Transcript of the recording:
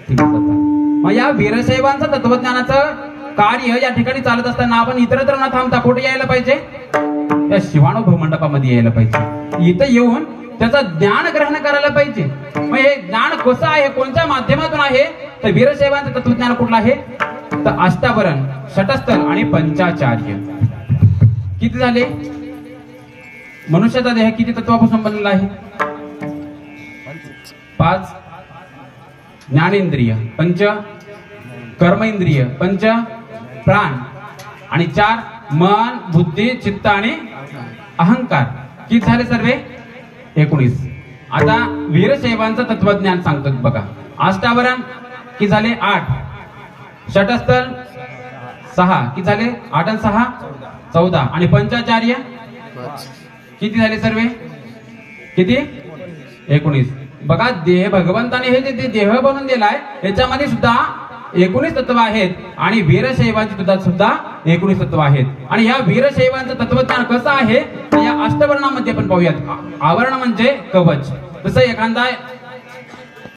ठीक आहे. मग या वीरशैवांचं तत्वज्ञानाचं कार्य या ठिकाणी चालत असताना आपण इतरत्र न थांबता कुठे यायला पाहिजे? या शिवानुभव मंडपामध्ये यायला पाहिजे. इथं येऊन त्याचं ज्ञान ग्रहण करायला पाहिजे. मग हे ज्ञान कसं आहे, कोणत्या माध्यमातून आहे? तर वीरशैवांचं तत्वज्ञान कुठलं आहे? तर अष्टावरण, षटस्थल आणि पंचाचार्य. किती झाले? मनुष्याचा देह किती तत्वापासून बनलेला आहे? 5 ज्ञानेंद्रिय, 5 कर्मेंद्रिय, 5 प्राण आणि 4 मन, बुद्धी, चित्त आणि अहंकार. किती झाले सर्वे? 19. आता वीरशैवांचं तत्वज्ञान सांगतो बघा. अष्टावरण किती झाले? 8. षटस्थल 6. किती झाले? 8 आणि 6 14. आणि पंचाचार्य किती झाले सर्वे? किती? 19. बघा, देह भगवंताने हे जे देह बनवून दिलाय याच्यामध्ये सुद्धा 19 तत्व आहेत आणि वीरशैवांची सुद्धा 19 तत्व आहेत. आणि या वीरशैवांचं तत्वज्ञान कसं आहे या अष्टवर्णामध्ये आपण पाहूयात. आवरण म्हणजे कवच. जसं एखादा